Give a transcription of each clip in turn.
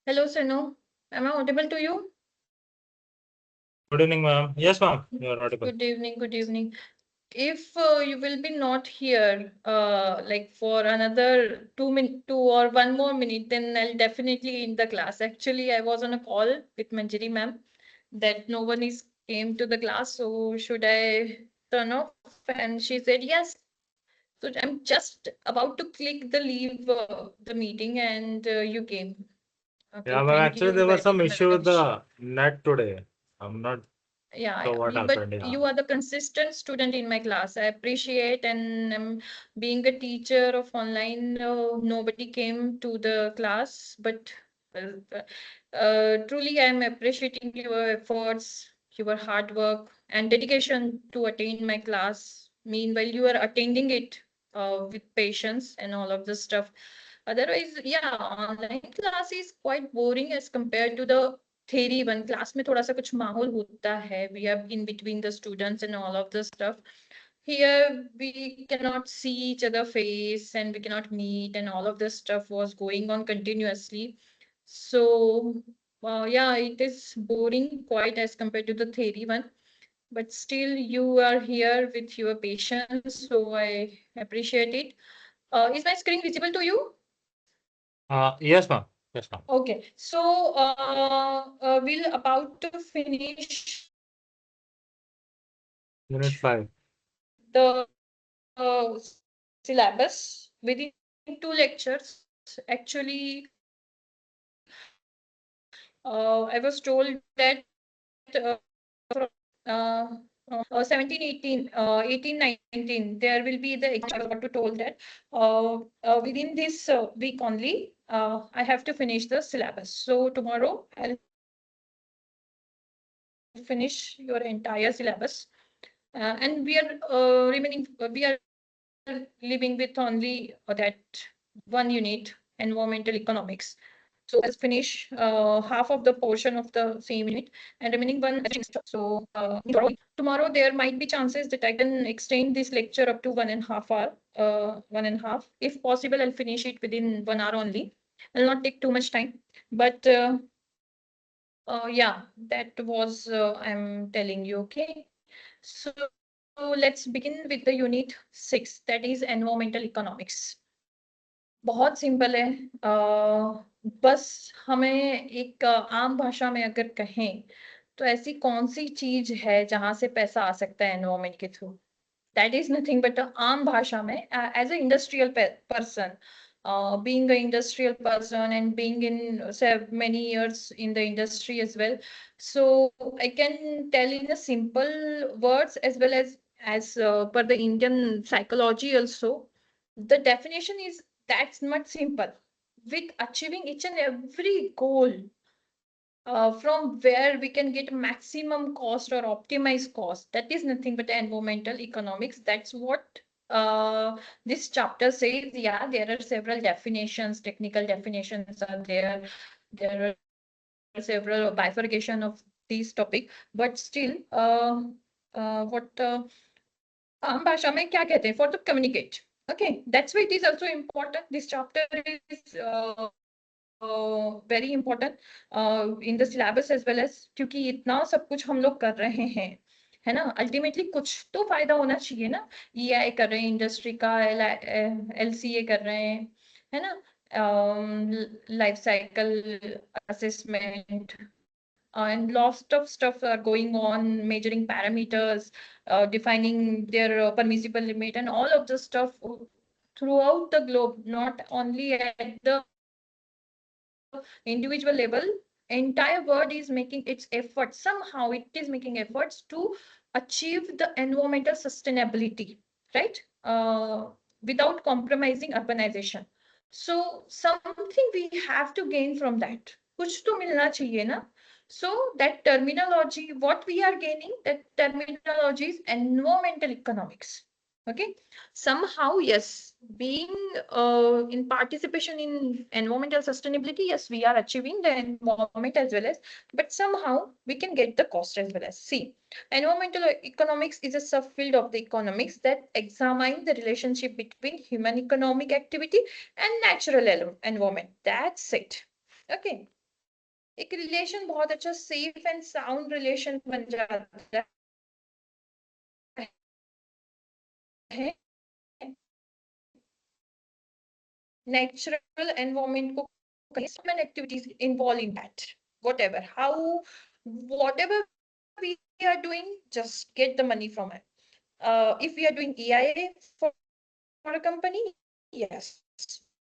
Hello, Sanu. Am I audible to you? Good evening, ma'am. Yes, ma'am. You are audible. Good evening. Good evening. If you will be not here, like for another 2 or 1 more minute, then I'll definitely in the class. Actually, I was on a call with Manjari ma'am that no one is came to the class. So should I turn off? And she said yes. So I'm just about to click the leave the meeting, and you came. Okay, Yeah, ma'am. thank Actually, you there was very some issue with much. the net today. I'm not Yeah, sure what but happened. Yeah. you are the consistent student in my class. I appreciate, and being a teacher of online, nobody came to the class, but truly I'm appreciating your efforts, your hard work, and dedication to attend my class. Meanwhile, you are attending it with patience and all of this stuff. Otherwise, yeah, online class is quite boring as compared to the theory one. Class में थोड़ा सा कुछ माहौल होता है. We are in between the students and all of the stuff. Here we cannot see each other face and we cannot meet, and all of this stuff was going on continuously. So yeah, it is boring quite as compared to the theory one. But still, you are here with your patience, so I appreciate it. Is my screen visible to you? Yes, ma'am. Yes, ma'am. Okay, so we'll about to finish Unit 5. the syllabus within 2 lectures. Actually, I was told that uh, 17, 18, 18, 19, there will be the exam. I was about to told that within this week only, I have to finish the syllabus. So tomorrow I'll finish your entire syllabus. And we are we are living with only that one unit, environmental economics. So I'll finish half of the portion of the same unit, and remaining one. So tomorrow there might be chances that I can extend this lecture up to 1.5 hour, 1.5. If possible, I'll finish it within 1 hour only. I'll not take too much time. But yeah, that was I'm telling you. Okay. So let's begin with the unit 6, that is environmental economics. बहुत simple है, बस हमें एक आम भाषा में अगर कहें तो ऐसी कौन सी चीज है जहां से पैसा आ सकता है एनवायरमेंट के through. That is nothing but आम भाषा में, as an industrial person, being an industrial person and being in many years in the industry as well, so I can tell in a simple words as well as per the Indian psychology also. The definition is that's much simple. With achieving each and every goal, from where we can get maximum cost or optimize cost. That is nothing but environmental economics. That's what this chapter says. Yeah, there are several definitions, technical definitions are there. There are several bifurcation of this topic, but still, what आम भाषा में क्या कहते हैं, for to communicate. Okay, that's why it is also important. This chapter is very important in the syllabus as well as, क्योंकि इतना सब कुछ हम लोग कर रहे हैं, है ना. अल्टीमेटली कुछ तो फायदा होना चाहिए ना. EI कर रहे हैं, इंडस्ट्री का LCA कर रहे हैं, है ना. Life cycle assessment and lots of stuff are going on, measuring parameters, defining their permissible limit, and all of the stuff throughout the globe, not only at the individual level. Entire world is making its efforts. Somehow it is making efforts to achieve the environmental sustainability, right? Without compromising urbanization. So something we have to gain from that. कुछ तो मिलना चाहिए ना. So that terminology, what we are gaining, that terminology is environmental economics. Okay. Somehow, yes, being in participation in environmental sustainability, yes, we are achieving the environment as well as, but somehow we can get the cost as well as. See, environmental economics is a subfield of the economics that examine the relationship between human economic activity and natural environment. That's it. Okay. एक relation बहुत अच्छा safe and sound relation बन जाता है natural environment को human activities involved in that. Whatever we are doing, just get the money from it. If we are doing EIA for a company, yes,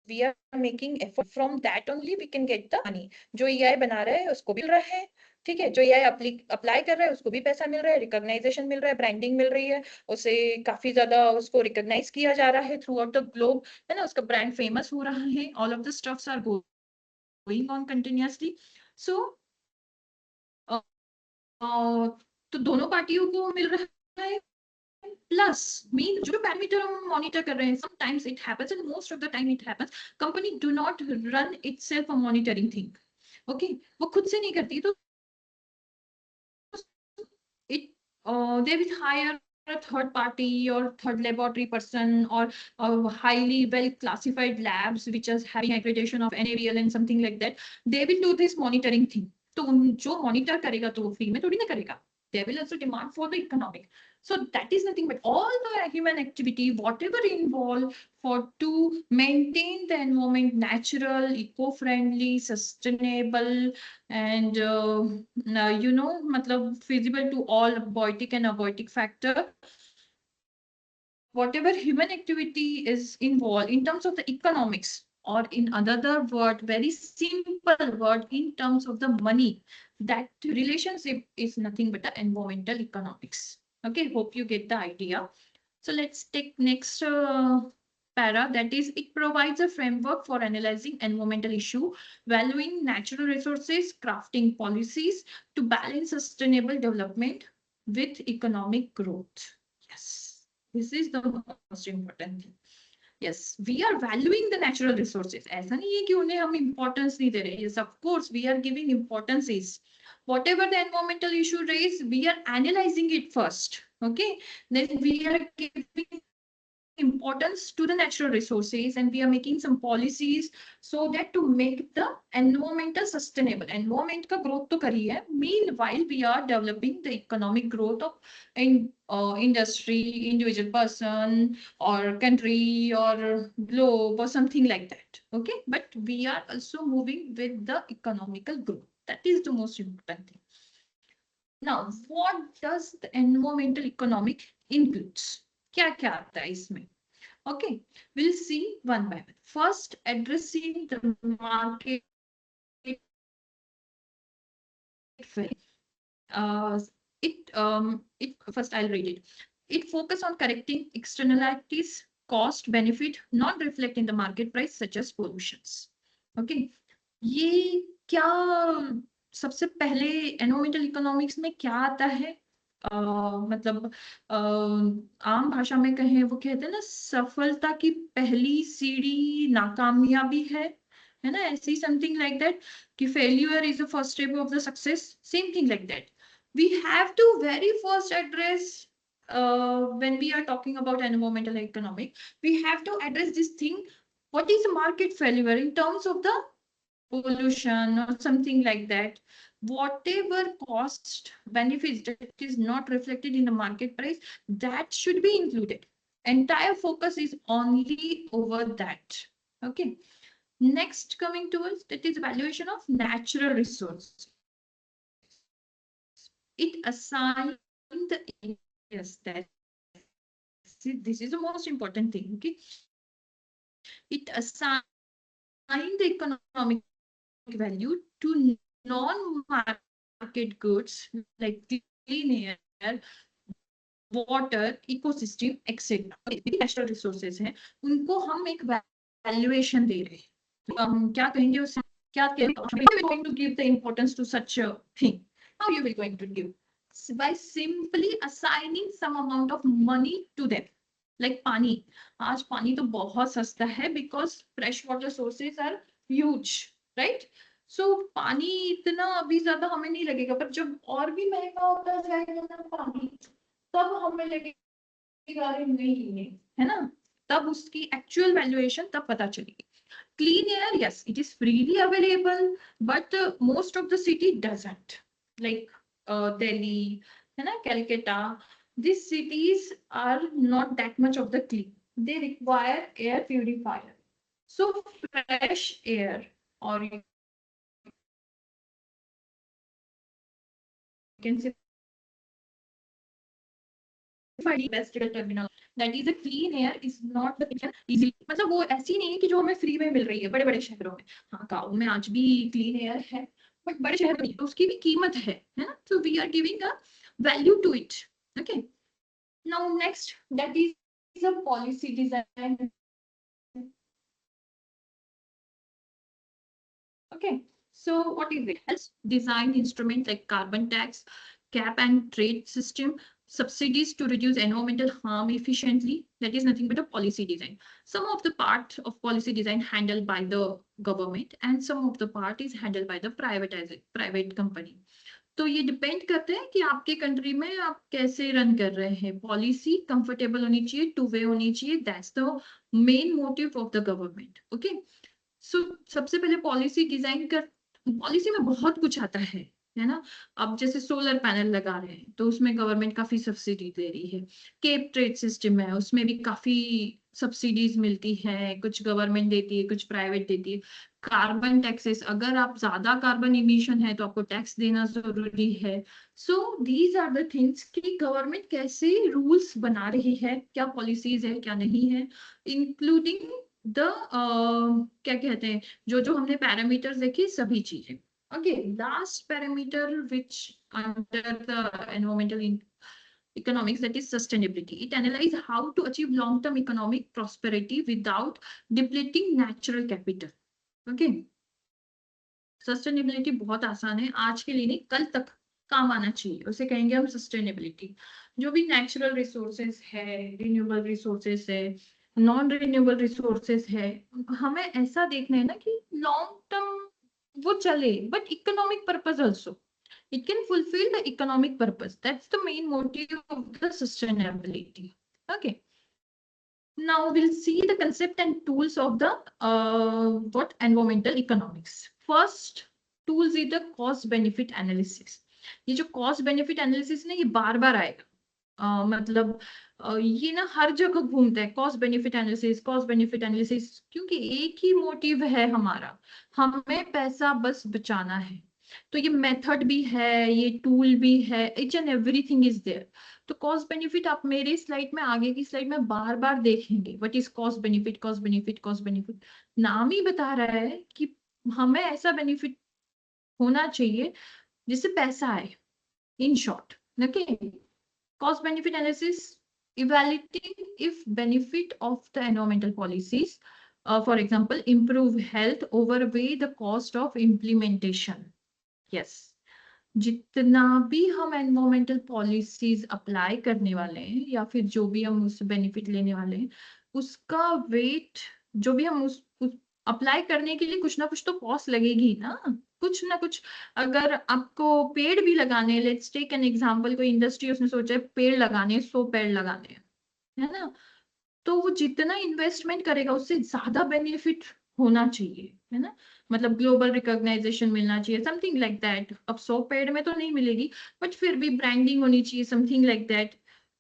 we are making effort. From that only we can get the money. जो EIA बना रहा है उसको भी मिल रहा है, ठीक है, जो EIA अप्लाई कर रहा है उसको भी पैसा मिल रहा है, रिकॉग्नाइजेशन मिल रहा है, ब्रांडिंग मिल रही है, उसे काफी ज्यादा उसको रिकॉग्नाइज किया जा रहा है थ्रू आउट द ग्लोब, है ना, उसका ब्रांड फेमस हो रहा है. All of the stuffs are going on continuously. So तो दोनों पार्टियों को मिल रहा है. Plus, mean जो पैरामीटर हम मॉनिटर कर रहे हैं, sometimes it happens and most of the time it happens, company do not run itself a monitoring thing. Okay, वो खुद से नहीं करती, तो it they will hire a third party or third laboratory person or highly well classified labs which is having accreditation of NABL and something like that. They will do this monitoring thing. तो जो monitor करेगा तो वो free में थोड़ी ना करेगा. They will also demand for the economic. So that is nothing but all the human activity, whatever involved for to maintain the environment natural, eco-friendly, sustainable, and मतलब feasible to all biotic and abiotic factor. Whatever human activity is involved in terms of the economics, or in another word, very simple word, in terms of the money, that relationship is nothing but the environmental economics. Okay, hope you get the idea. So let's take next para, that is, it provides a framework for analyzing environmental issue, valuing natural resources, crafting policies to balance sustainable development with economic growth. Yes, this is the most important thing. Yes, we are valuing the natural resources. ऐसा नहीं है कि उन्हें हम importance नहीं दे रहे. Yes, of course, we are giving importance. Is whatever the environmental issue raised, we are analyzing it first. Okay, then we are giving importance to the natural resources and we are making some policies so that to make the environmental sustainable. Environment का growth तो करी है. Meanwhile, we are developing the economic growth of industry, individual person or country or globe or something like that. Okay, but we are also moving with the economical growth. That is the most important thing. Now, what does the environmental economic includes? क्या क्या आता है इसमें? Okay, we'll see one by one. First, addressing the market. It first I'll read it. It focus on correcting externalities, cost, benefit, not reflect in the market price, such as pollutions. Okay, ये क्या सबसे पहले environmental economics में क्या आता है? मतलब आम भाषा में कहें, वो कहते हैं ना, सफलता की पहली सीढ़ी नाकामयाबी है ना, ऐसी समथिंग लाइक दैट, कि failure is the first step of the success, same thing like that. We have to very first address, when we are talking about environmental economic, we have to address this thing. What is market failure in terms of the pollution or something like that? Whatever cost benefits that is not reflected in the market price, that should be included. Entire focus is only over that. Okay, next coming towards, that is valuation of natural resources. It assigns the, yes, that this is the most important thing. Okay, it assigns the economic value to non-market goods like clean air, water, ecosystem, etc. Natural resources हैं, उनको हम एक valuation दे रहे हैं. तो हम क्या कहेंगे उसे, क्या going to give the importance to such a thing? How you will going to give? By simply assigning some amount of money to them. Like पानी, आज पानी तो बहुत सस्ता है because fresh water sources are huge, right? So पानी इतना अभी ज्यादा हमें नहीं लगेगा, पर जब और भी महंगा होता जाएगा ना पानी, तब हमें लगेगा नहीं, है ना, तब उसकी एक्चुअल वैल्यूएशन तब पता चलेगी. clean air, yes, it is freely available, but most of the city doesn't, like Delhi, Calcutta. These cities are not that much of the clean. They require air purifier. So fresh air, or you can say terminal, that is a clean air is not the easy. मतलब वो ऐसी नहीं है कि जो हमें free में मिल रही है बड़े बड़े शहरों में. हाँ, गाँव में आज भी क्लीन एयर है, बट बड़े शहर में तो उसकी भी कीमत है ना. So we are giving a value to it. Okay. Now next, that is a policy design. Okay. So what is it? Helps design instrument like carbon tax, cap and trade system, subsidies to reduce environmental harm efficiently. That is nothing but a policy design. Some of the part of policy design handled by the government and some of the part is handled by the private company. तो ये depend करते हैं कि आपके country में आप कैसे run कर रहे हैं. पॉलिसी कंफर्टेबल होनी चाहिए, टू वे होनी चाहिए. That's the main motive of the government. Okay. So सबसे पहले पॉलिसी डिजाइन कर, पॉलिसी में बहुत कुछ आता है ना. अब जैसे सोलर पैनल लगा रहे हैं तो उसमें गवर्नमेंट काफी सब्सिडी दे रही है. केप ट्रेड सिस्टम है, उसमें भी काफी सब्सिडीज मिलती है, कुछ गवर्नमेंट देती है, कुछ प्राइवेट देती है. कार्बन टैक्सेस, अगर आप ज्यादा कार्बन इमिशन है तो आपको टैक्स देना जरूरी है. So these are the things कि गवर्नमेंट कैसे रूल्स बना रही है, क्या पॉलिसीज है क्या नहीं है, इंक्लूडिंग द क्या कहते हैं, जो जो हमने पैरामीटर्स देखे सभी चीजें. Okay. Last parameter which under the environmental economics, that is sustainability. It analyzes how to achieve long-term economic prosperity without depleting natural capital. Okay. Sustainability बहुत आसान है, आज के लिए नहीं कल तक काम आना चाहिए, उसे कहेंगे हम सस्टेनेबिलिटी. जो भी नेचुरल रिसोर्सेज है, रिन्यूएबल रिसोर्सेज है, नॉन रिन्यूएबल रिसोर्सेज है, हमें ऐसा देखना है ना कि लॉन्ग टर्म वो चले, but economic purpose also. It can fulfill the economic purpose. That's the main motive of the sustainability. Okay. Now we'll see the concept and tools of the what environmental economics. First tools is the cost benefit analysis. ये जो cost benefit analysis ना, ये बार बार आएगा. मतलब ये ना हर जगह घूमता है, cost benefit analysis, cost benefit analysis, क्योंकि एक ही मोटिव है हमारा, हमें पैसा बस बचाना है. तो ये मेथड भी है, ये टूल भी है, each and everything is there. तो कॉस्ट बेनिफिट आप मेरे स्लाइड में, आगे की स्लाइड में बार बार देखेंगे. What is cost benefit, cost benefit, cost benefit. नाम ही बता रहा है कि हमें ऐसा बेनिफिट होना चाहिए जिससे पैसा आए, in short. Okay. Cost benefit analysis, evaluating if benefit of the environmental policies, for example, improve health outweigh the cost of implementation. Yes. जितना भी हम एनवायरमेंटल पॉलिसीज अप्लाई करने वाले हैं या फिर जो भी हम उससे बेनिफिट लेने वाले हैं, उसका वेट, जो भी हम उस अप्लाई करने के लिए कुछ ना कुछ तो कॉस्ट लगेगी ना, कुछ ना कुछ. अगर आपको पेड़ भी लगाने, लेट्स टेक एन एग्जांपल, कोई इंडस्ट्री उसने सोचा है पेड़ लगाने, 100 पेड़ लगाने हैं, है ना, तो वो जितना इन्वेस्टमेंट करेगा उससे ज्यादा बेनिफिट होना चाहिए, है ना. मतलब ग्लोबल रिकॉग्नाइजेशन मिलना चाहिए, समथिंग लाइक दैट. अब 100 पेड़ में तो नहीं मिलेगी, बट फिर भी ब्रांडिंग होनी चाहिए, समथिंग लाइक दैट.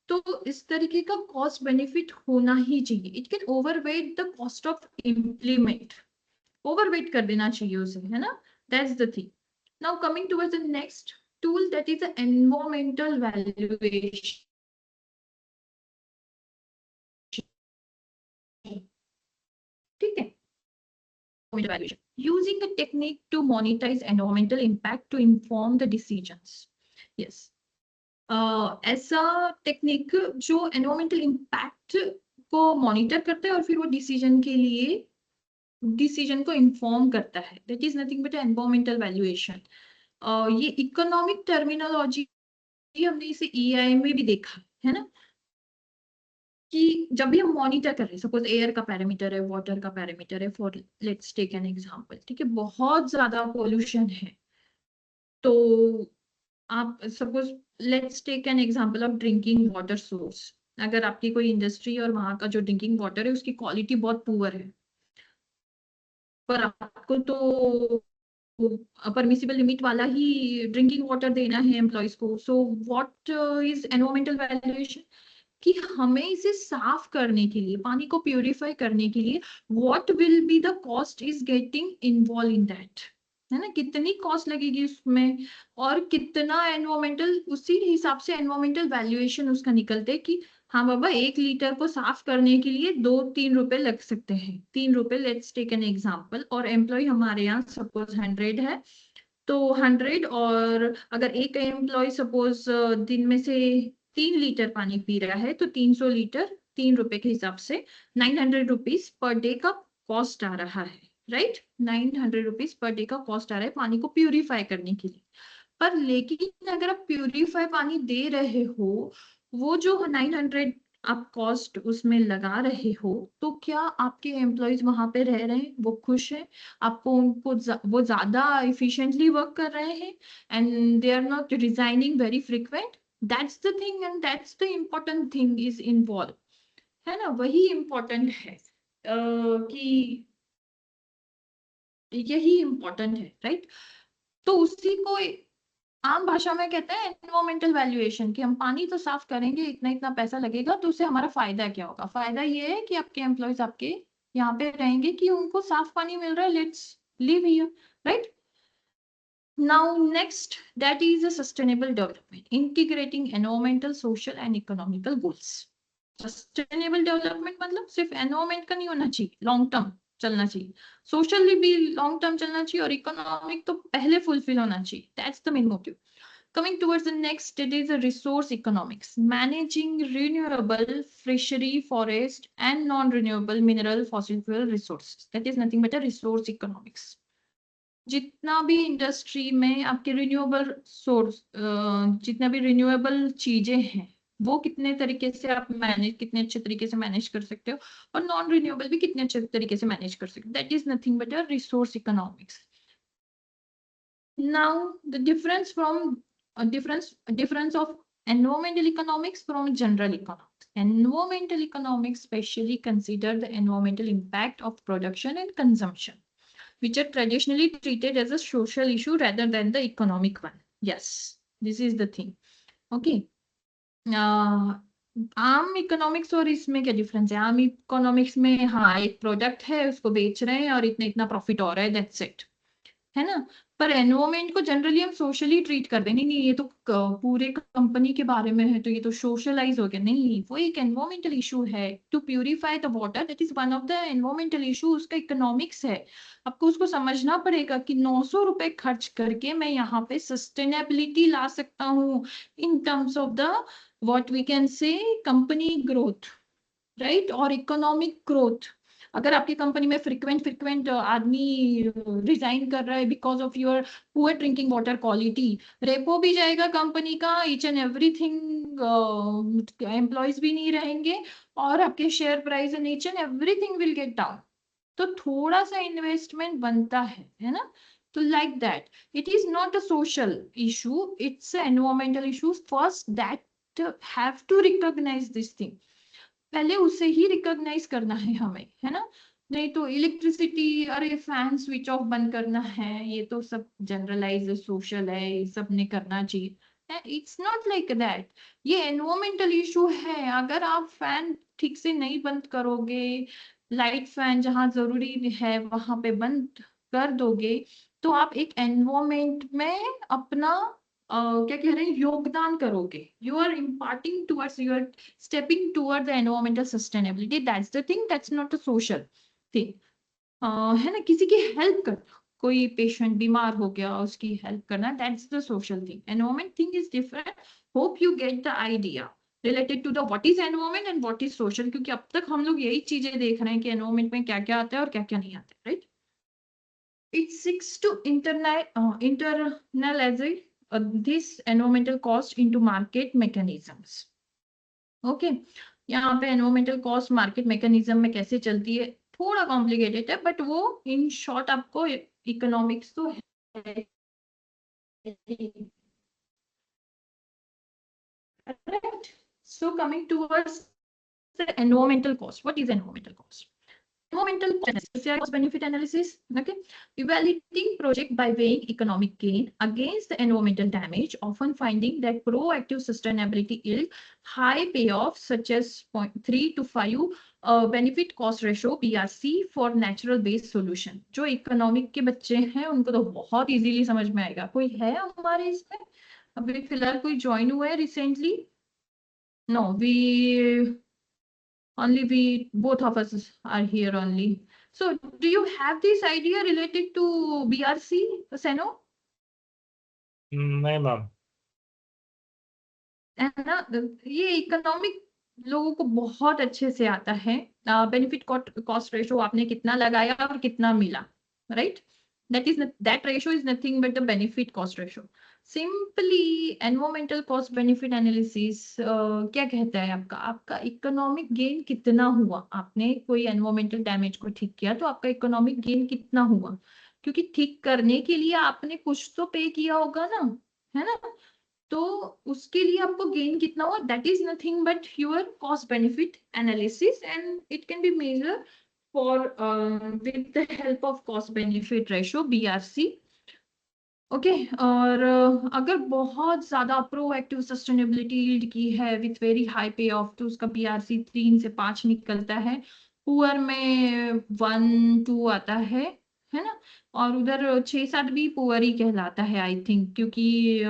तो इस तरीके का कॉस्ट बेनिफिट होना ही चाहिए. It can overweight the cost of implement, overweight कर देना चाहिए उसे, है ना. That's the thing. Now coming towards the next tool, that is the environmental valuation. ठीक है. Evaluation using a technique to monetize environmental impact to inform the decisions. Yes. ऐसा technique जो एनवायरमेंटल इम्पैक्ट को मॉनिटर करता है और फिर वो डिसीजन के लिए डिसीजन को इन्फॉर्म करता है. That is nothing but environmental valuation. ये इकोनॉमिक टर्मिनोलॉजी हमने इसे EI में भी देखा है ना, कि जब भी हम मॉनिटर कर रहे हैं, सपोज एयर का पैरामीटर है, वाटर का पैरामीटर है, for let's take an example, ठीक है, बहुत ज्यादा पोल्यूशन है, तो आप suppose let's take an example of drinking water source. अगर आपकी कोई इंडस्ट्री और वहां का जो ड्रिंकिंग वाटर है उसकी क्वालिटी बहुत पुअर है, पर आपको तो परमिसिबल लिमिट वाला ही ड्रिंकिंग वाटर देना है एम्प्लॉयज को. So what is environmental valuation? कि हमें इसे साफ करने के लिए, पानी को प्यूरिफाई करने के लिए what will be the cost is getting involve in that, है ना, कितनी कॉस्ट लगेगी उसमें और कितना एनवायरमेंटल, उसी हिसाब से एनवायरमेंटल वैल्यूएशन उसका निकलते हैं कि हाँ बाबा 1 लीटर को साफ करने के लिए 2-3 रुपए लग सकते हैं. 3 रुपए, लेट्स टेक एन एग्जाम्पल. और एम्प्लॉय हमारे यहाँ सपोज 100 है, तो 100, और अगर एक एम्प्लॉय सपोज दिन में से 3 लीटर पानी पी रहा है तो 300 लीटर, 3 रुपए के हिसाब से 900 रुपीज पर डे का कॉस्ट आ रहा है. राइट, 900 रुपीज पर डे का कॉस्ट आ रहा है पानी को प्यूरिफाई करने के लिए. पर लेकिन अगर आप प्यूरिफाई पानी दे रहे हो, वो जो 900 आप कॉस्ट उसमें लगा रहे हो, तो क्या आपके एम्प्लॉयज वहां पे रह रहे हैं, वो खुश हैं, आपको उनको वो ज्यादा इफिशिएंटली वर्क कर रहे हैं and they are not resigning very frequent? That's the thing and that's the important thing is involve, है ना, वही इम्पोर्टेंट है. कि यही इम्पोर्टेंट है. राइट, तो उसी को आम भाषा में कहते हैं एनवायरमेंटल वैल्यूएशन, कि हम पानी तो साफ करेंगे, इतना इतना पैसा लगेगा, तो उससे हमारा फायदा क्या होगा? फायदा ये है कि आपके एम्प्लॉयज आपके यहाँ पे रहेंगे, कि उनको साफ पानी मिल रहा है, let's live here. Right, now next, that is a sustainable development, integrating environmental, social and economical goals. Sustainable development मतलब सिर्फ एनवायरमेंट का नहीं होना चाहिए, लॉन्ग टर्म चलना चाहिए, सोशली भी लॉन्ग टर्म चलना चाहिए, और इकोनॉमिक तो पहले फुलफिल होना चाहिए. That's the main motive. Coming towards the next, it is a resource economics, managing renewable fishery, forest, and non-renewable mineral fossil fuel resources. That is nothing but a resource economics. जितना भी industry में आपके renewable source, जितना भी renewable चीजें हैं, वो कितने तरीके से आप मैनेज, कितने अच्छे तरीके से मैनेज कर सकते हो, और नॉन रिन्यूएबल भी कितने अच्छे तरीके से मैनेज कर सकते हो. That is nothing but a resource economics. Now the difference from difference of environmental economics from general economics. Environmental economics specially consider the environmental impact of production and consumption, which are traditionally treated as a social issue rather than the economic one. Yes, this is the thing. Okay. आम economics और इसमें क्या difference है? आम economics में हाँ, एक product है, उसको बेच रहे हैं और इतना इतना प्रॉफिट हो रहा है, दैट्स इट, है ना. पर एनवायरमेंट को जनरली हम सोशली ट्रीट करते हैं. नहीं नहीं, ये तो पूरे कंपनी के बारे में है, तो ये तो सोशलाइज हो गया. नहीं, वो एक एनवायरमेंटल इशू है. To purify the water, that is one of the environmental issue. उसका इकोनॉमिक्स है, आपको उसको समझना पड़ेगा कि 900 रुपए खर्च करके मैं यहाँ पे सस्टेनेबिलिटी ला सकता हूँ in terms of the what we can say company growth, right, और इकोनॉमिक ग्रोथ. अगर आपकी कंपनी में फ्रिक्वेंट आदमी रिजाइन कर रहा है because of your poor drinking water quality, repo भी जाएगा कंपनी का, ईच एंड एवरीथिंग, एम्प्लॉयज भी नहीं रहेंगे, और आपके share price and each and everything will get down. तो थोड़ा सा इन्वेस्टमेंट बनता है ना. तो like that, it is not a social issue, it's environmental issue. First that have to recognize this thing, पहले उसे ही रिकॉग्नाइज करना है हमें, है ना. नहीं तो इलेक्ट्रिसिटी, अरे फैन स्विच ऑफ बंद करना है, ये तो सब जनरलाइज सोशल है, ये सब ने करना चाहिए. It's not like that. ये एनवायरमेंटल इशू है. अगर आप फैन ठीक से नहीं बंद करोगे, लाइट फैन जहां जरूरी है वहां पे बंद कर दोगे, तो आप एक एनवायरमेंट में अपना क्या कह रहे हैं, योगदान करोगे. You are imparting towards, you are stepping toward the environmental sustainability. That's the thing, that's not a social thing. है ना, किसी की हेल्प करना, कोई पेशेंट बीमार हो गया उसकी हेल्प करना, that's the social thing. Environment thing is different. Hope you get the idea related to the what is environment and what is social, क्योंकि अब तक हम लोग यही चीजें देख रहे हैं कि एनवायरमेंट में क्या क्या आता है और क्या क्या नहीं आता है. Right, it seeks to internalize this environmental cost into market mechanisms. Okay, यहाँ पे एनवायरमेंटल कॉस्ट मार्केट मैकेनिज्म में कैसे चलती है, थोड़ा कॉम्प्लिकेटेड है, बट वो इन शॉर्ट आपको इकोनॉमिक्स तो है. Right. So coming towards the environmental cost, what is environmental cost? environmental cost benefit analysis. Okay, evaluating project by weighing economic gain against the environmental damage, often finding that proactive sustainability yield high payoff such as 0.3 to 5 benefit cost ratio BRC for natural based solution. जो economic के बच्चे हैं उनको तो बहुत easily समझ में आएगा. कोई है हमारे इसमें अभी फिलहाल कोई ज्वाइन हुआ है recently? No, we both of us are here only. So do you have this idea related to BRC, Seno? नहीं मैम. है ना, ये इकोनॉमिक लोगों को बहुत अच्छे से आता है. बेनिफिट कॉस्ट रेशो आपने कितना लगाया और कितना मिला, right? that ratio is nothing but the benefit cost ratio. Simply environmental cost benefit analysis क्या कहता है आपका इकोनॉमिक गेन कितना हुआ. आपने कोई एनवायरमेंटल डैमेज को ठीक किया तो आपका इकोनॉमिक गेन कितना हुआ, क्योंकि ठीक करने के लिए आपने कुछ तो पे किया होगा ना, है ना? तो उसके लिए आपको गेन कितना हुआ, that is nothing but your cost benefit analysis and it can be measure for with the help of cost benefit ratio BRC. Okay, और अगर बहुत ज्यादा प्रोएक्टिव सस्टेनेबिलिटी यील्ड की है with very high pay off तो उसका BRC 3 से 5 निकलता है. पुअर में 1-2 आता है ना? और उधर 6-7 भी पुअर ही कहलाता है आई थिंक, क्योंकि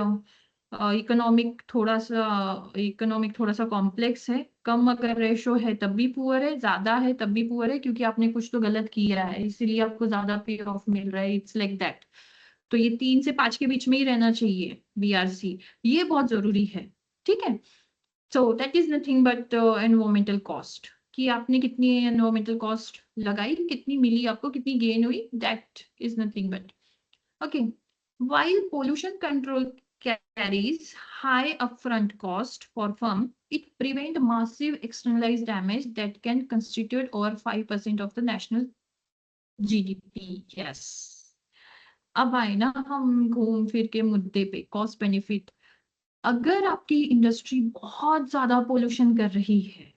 इकोनॉमिक थोड़ा सा कॉम्प्लेक्स है. कम अगर रेशो है तब भी पुअर है, ज्यादा है तब भी पुअर है, क्योंकि आपने कुछ तो गलत किया है इसीलिए आपको ज्यादा पे ऑफ मिल रहा है. It's like that. तो ये 3 से 5 के बीच में ही रहना चाहिए BRC, ये बहुत जरूरी है. ठीक है, so that is nothing but environmental cost, कि आपने कितनी एनवायरमेंटल कॉस्ट लगाई, कितनी मिली आपको, कितनी गेन हुई, that is nothing but. Okay, while pollution control carries high upfront cost for firm, it prevents massive externalized damage that can constitute over 5% of the national GDP. Yes. अब आए ना हम घूम फिर के मुद्दे पे, कॉस्ट बेनिफिट. अगर आपकी इंडस्ट्री बहुत ज्यादा पोल्यूशन कर रही है,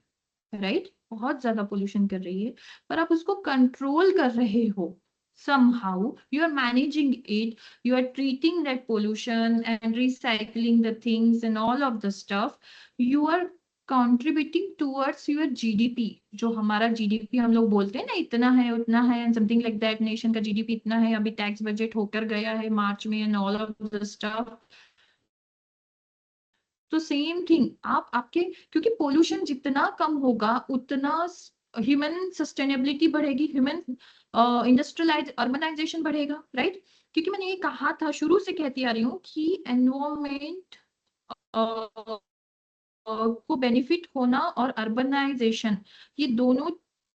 राइट, बहुत ज्यादा पोल्यूशन कर रही है, पर आप उसको कंट्रोल कर रहे हो, somehow you are managing it, you are treating that pollution and recycling the things and all of the stuff, you are contributing towards your GDP. जो हमारा GDP हम लोग बोलते हैं ना, इतना है उतना है and something like that, nation का GDP इतना है, अभी टैक्स बजट होकर गया है मार्च में and all of the stuff. तो सेम थिंग आपके, क्योंकि पोल्यूशन जितना कम होगा उतना ह्यूमन सस्टेनेबिलिटी बढ़ेगी, ह्यूमन इंडस्ट्रियलाइज अर्बनाइजेशन बढ़ेगा, राइट? क्योंकि मैंने ये कहा था, शुरू से कहती आ रही हूँ कि एनवायरमेंट को बेनिफिट होना और अर्बनाइजेशन, ये दोनों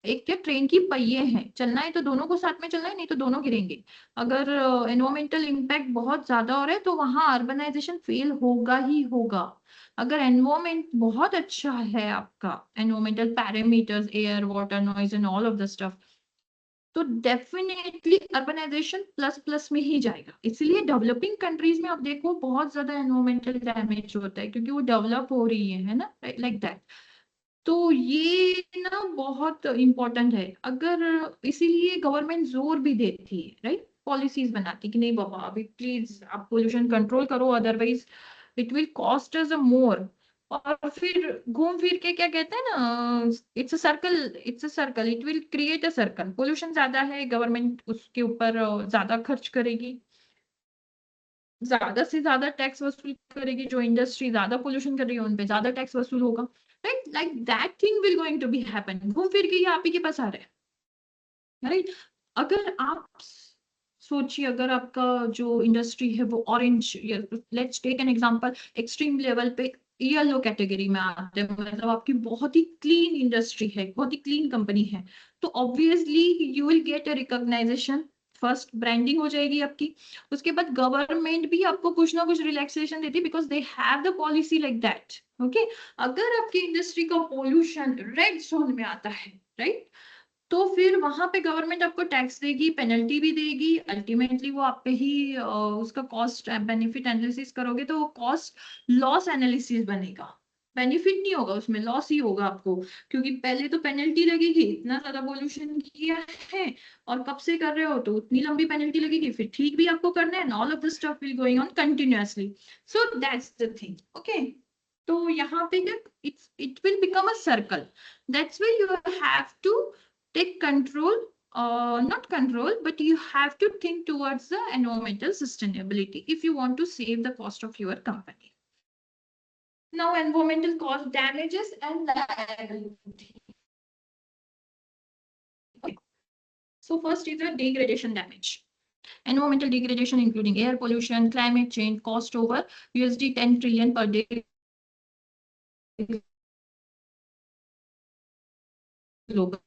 एक क्या ट्रेन की पहिए हैं, चलना है तो दोनों को साथ में चलना है, नहीं तो दोनों गिरेंगे. अगर एनवायरमेंटल इम्पैक्ट बहुत ज्यादा हो रहा है तो वहां अर्बनाइजेशन फेल होगा ही होगा. अगर एनवायरमेंट बहुत अच्छा है, आपका environmental parameters, air, water, noise and all of the stuff, तो डेफिनेटली अर्बनाइजेशन प्लस प्लस में ही जाएगा. इसलिए डेवलपिंग कंट्रीज में आप देखो बहुत ज्यादा एनवायरमेंटल डैमेज होता है, क्योंकि वो डेवलप हो रही है ना, लाइक दैट. तो ये ना बहुत इंपॉर्टेंट है. अगर इसीलिए गवर्नमेंट जोर भी देती है, राइट, पॉलिसीज बनाती कि नहीं बाबा अभी प्लीज आप पोल्यूशन कंट्रोल करो, otherwise it will cost us more. और फिर घूम फिर के क्या कहते हैं ना, it's a circle, it will create a circle. Pollution ज्यादा है, गवर्नमेंट उसके ऊपर ज्यादा खर्च करेगी, ज्यादा से ज्यादा टैक्स वसूल करेगी. जो इंडस्ट्री ज्यादा पोल्यूशन कर रही है उन पे ज्यादा टैक्स वसूल होगा, right? Like that thing will going to be happen. घूम फिर के ये आप ही के पास आ रहा है, राइट? अगर आप सोचिए, अगर आपका जो इंडस्ट्री है वो orange, let's take an example, extreme level पे येलो कैटेगरी में आते हैं, मतलब आपकी बहुत ही क्लीन इंडस्ट्री है, बहुत ही क्लीन कंपनी है, तो obviously you will get a recognization. First branding हो जाएगी आपकी, उसके बाद गवर्नमेंट भी आपको कुछ ना कुछ रिलैक्सेशन देती है, because they have the policy like that. Okay, अगर आपकी इंडस्ट्री का पोल्यूशन रेड जोन में आता है, राइट, तो फिर वहां पे गवर्नमेंट आपको टैक्स देगी, पेनल्टी भी देगी, अल्टीमेटली वो आप पे ही उसका कॉस्ट बेनिफिट एनालिसिस करोगे तो वो कॉस्ट लॉस एनालिसिस बनेगा. बेनिफिट नहीं होगा, उसमें लॉस ही होगा आपको, क्योंकि पहले तो पेनल्टी लगेगी, इतना ज्यादा पोल्यूशन किया है और कब से कर रहे हो तो उतनी लंबी पेनल्टी लगेगी, फिर ठीक भी आपको करना है, all of the stuff will going on continuously. So that's the thing, okay. तो यहाँ पे क्या, it will become a circle, that's why you have to take control, not control, but you have to think towards the environmental sustainability if you want to save the cost of your company. Now, environmental cause damages and liability. Okay. So first is the degradation damage. Environmental degradation including air pollution, climate change, cost over USD 10 trillion per day globally.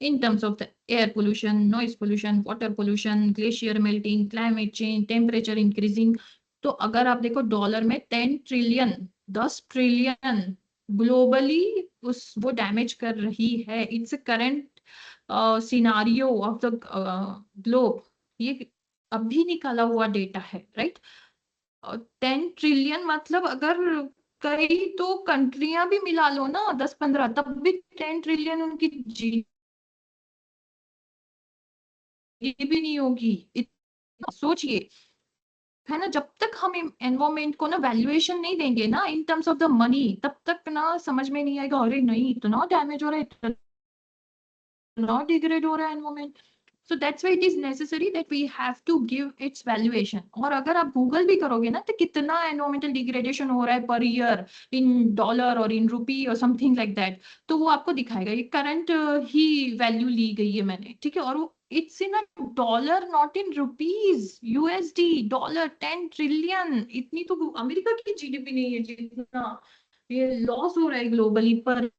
In terms of the air pollution, noise pollution, water pollution, glacier melting, climate change, temperature increasing. तो अगर आप देखो dollar में 10 trillion, 10 trillion globally उस वो damage कर रही है। Its current scenario of the globe, ये अभी निकाला हुआ डेटा है, राइट। 10 ट्रिलियन मतलब अगर कई तो कंट्रियां भी मिला लो ना 10-15, तब भी 10 ट्रिलियन उनकी ये भी नहीं होगी। सोचिए, है ना, जब तक हम एनवायरमेंट को ना वैल्यूएशन नहीं देंगे ना इन टर्म्स ऑफ द मनी, तब तक ना समझ में नहीं आएगा, अरे नहीं इतना डैमेज हो रहा है, इतना डिग्रेड हो रहा है environment. So that's why it is necessary that we have to give its valuation. और अगर आप गूगल भी करोगे ना तो कितना एनवायरमेंटल डिग्रेडेशन हो रहा है पर ईयर इन डॉलर और इन रुपी और समथिंग लाइक दैट, तो वो आपको दिखाएगा। ये करंट ही वैल्यू ली गई है मैंने, ठीक है, और वो it's in a dollar not in rupees, USD dollar 10 trillion, इतनी तो अमेरिका की जीडीपी नहीं है जितना ये लॉस हो रहा है ग्लोबली पर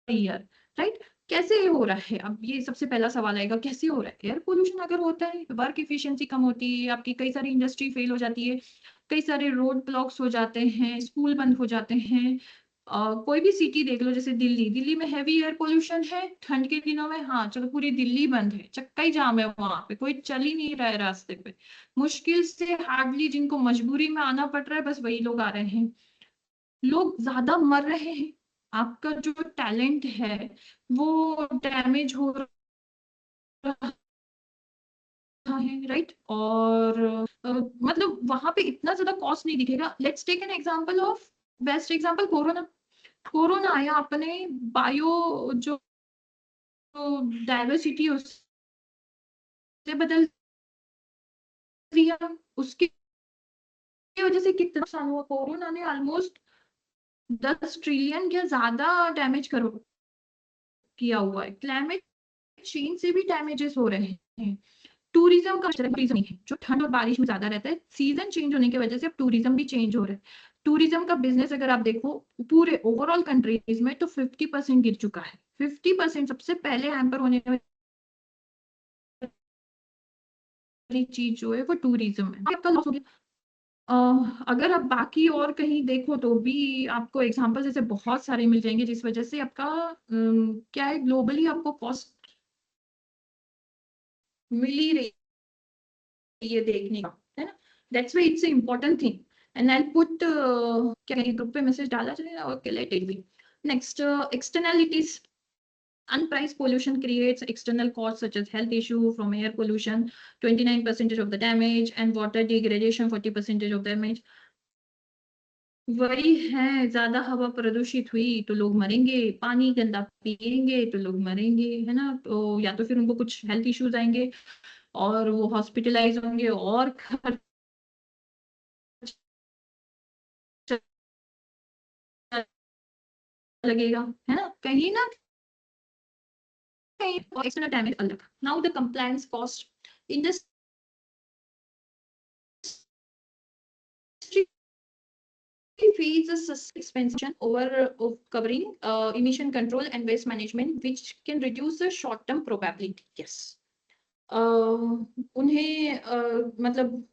ईयर, राइट। कैसे हो रहा है, अब ये सबसे पहला सवाल आएगा, कैसे हो रहा है। एयर पोल्यूशन अगर होता है, वर्क इफिशिएंसी कम होती है आपकी, कई सारी इंडस्ट्री फेल हो जाती है, कई सारे रोड ब्लॉक्स हो जाते हैं, स्कूल बंद हो जाते हैं। कोई भी सिटी देख लो, जैसे दिल्ली, दिल्ली में हैवी एयर पोल्यूशन है ठंड के दिनों में, हाँ चलो पूरी दिल्ली बंद है, चक्का ही जाम है वहां पे, कोई चल ही नहीं रहा है रास्ते पे, मुश्किल से हार्डली जिनको मजबूरी में आना पड़ रहा है बस वही लोग आ रहे हैं, लोग ज्यादा मर रहे हैं। आपका जो टैलेंट है वो डैमेज हो रहा है, राइट। और मतलब वहां पे इतना ज्यादा कॉस्ट नहीं दिखेगा। Let's take an example of, best example corona. Corona आया, अपने बायो जो डाइवर्सिटी उससे बदल दिया, उसकी वजह से कितना नुकसान हुआ। कोरोना ने ऑलमोस्ट 10 ट्रिलियन या ज्यादा डैमेज करो किया हुआ है। क्लाइमेट चेंज से भी डैमेजेस हो रहे हैं। टूरिज्म का टूरिज्म नहीं है जो ठंड और बारिश में ज्यादा रहता है, सीजन चेंज होने की वजह से अब टूरिज्म भी चेंज हो रहा है। टूरिज्म का बिजनेस अगर आप देखो पूरे ओवरऑल कंट्रीज में तो 50% गिर चुका है। 50% सबसे पहले हैम्पर होने वाली चीज जो है वो टूरिज्म है, आपका लॉस हो गया। अगर आप बाकी और कहीं देखो तो भी आपको एग्जांपल जैसे बहुत सारे मिल जाएंगे जिस वजह से आपका क्या है, ग्लोबली आपको कॉस्ट मिल ही रही ये देखने का, है ना। That's why it's important thing. And I put क्या कहीं ग्रुप पे मैसेज डाला जाए, okay let it be. Next, externalities. Unpriced pollution creates external costs such as health issue from air pollution, 29% of the damage, and water degradation, 40% of damage. वही है, ज्यादा हवा प्रदूषित हुई तो लोग मरेंगे, पानी गंदा पिएंगे तो लोग मरेंगे, है ना। तो या तो फिर उनको कुछ हेल्थ इश्यूज आएंगे और वो हॉस्पिटलाइज होंगे और खर्च लगेगा, है ना कहीं, और एक्सटर्नल डैमेज अलग। Now the compliance cost, industry faces expansion over of covering emission control and waste management which can reduce the short term probability, yes। उन्हें मतलब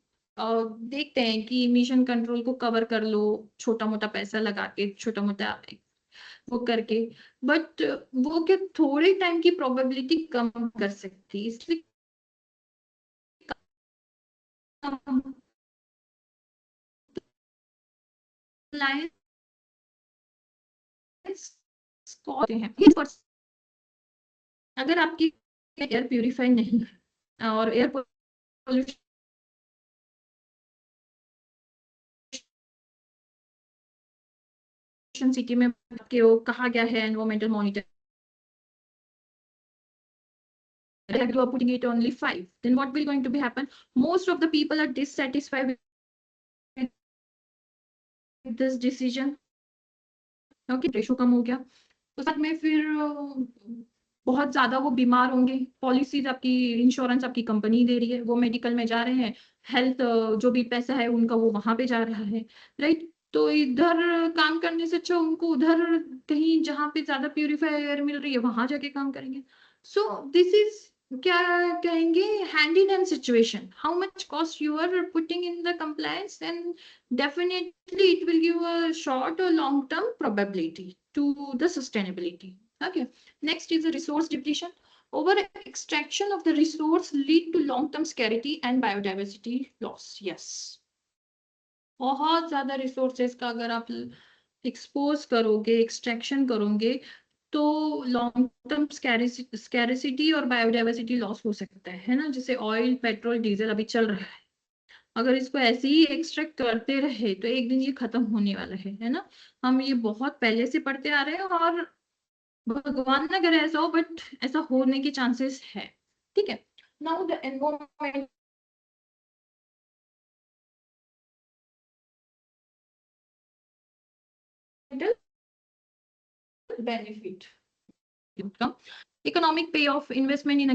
देखते हैं कि इमिशन कंट्रोल को कवर कर लो, छोटा मोटा पैसा लगा के, छोटा मोटा वो करके, बट वो क्या थोड़े टाइम की प्रोबेबिलिटी कम कर सकती है, इसलिए compliance हैं। अगर आपकी एयर प्यूरिफाई नहीं है और एयर पोल्यूशन सिटी में कहा गया है environmental monitor you are putting it only 5, then what will going to be happen? Most of the people are dissatisfied with this decision. Okay, ratio कम हो गया तो साथ में फिर बहुत ज्यादा वो बीमार होंगे। पॉलिसीज आपकी इंश्योरेंस आपकी कंपनी दे रही है, वो मेडिकल में जा रहे हैं, हेल्थ जो भी पैसा है उनका वो वहां पे जा रहा है, राइट। तो इधर काम करने से अच्छा उनको उधर कहीं जहाँ पे ज्यादा प्यूरिफाई एयर मिल रही है वहां जाके काम करेंगे। सो दिस इज क्या कहेंगे, hand in hand situation. How much cost you are putting in the compliance and definitely it will give a short or long term probability to the sustainability. Okay, next is the resource depletion. Over extraction of the resource lead to long term scarcity and biodiversity loss. Yes, बहुत ज्यादा resources का अगर आप expose करोगे, extraction करोगे, तो long term scarcity और biodiversity loss हो सकता है ना। जैसे ऑयल, पेट्रोल, डीजल अभी चल रहा है, अगर इसको ऐसे ही एक्सट्रैक्ट करते रहे तो एक दिन ये खत्म होने वाला है ना। हम ये बहुत पहले से पढ़ते आ रहे हैं और भगवान ना करे ऐसा हो, बट ऐसा होने के चांसेस है। ठीक है, now the environment benefit, economic payoff, investment in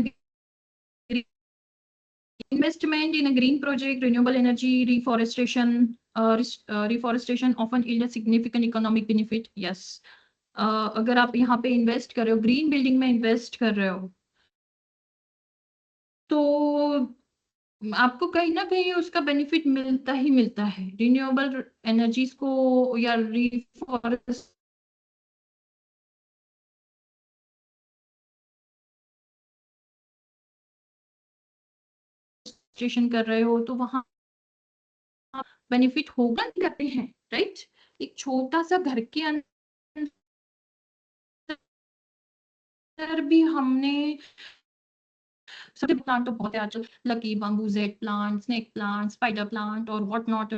a green project, renewable energy, reforestation, reforestation often yield a significant economic benefit. Yes, अगर आप यहाँ पे इन्वेस्ट कर रहे हो, ग्रीन बिल्डिंग में इन्वेस्ट कर रहे हो, तो आपको कहीं ना कहीं उसका बेनिफिट मिलता ही मिलता है। रिन्यूएबल एनर्जीज को या रिफॉरेस्ट कर रहे हो तो वहां बेनिफिट होगा, करते हैं, राइट। एक छोटा सा घर के अंदर भी हमने सब प्लांट तो बहुत है आजकल, lucky bamboo, jade plant, snake plant, spider plant और what not,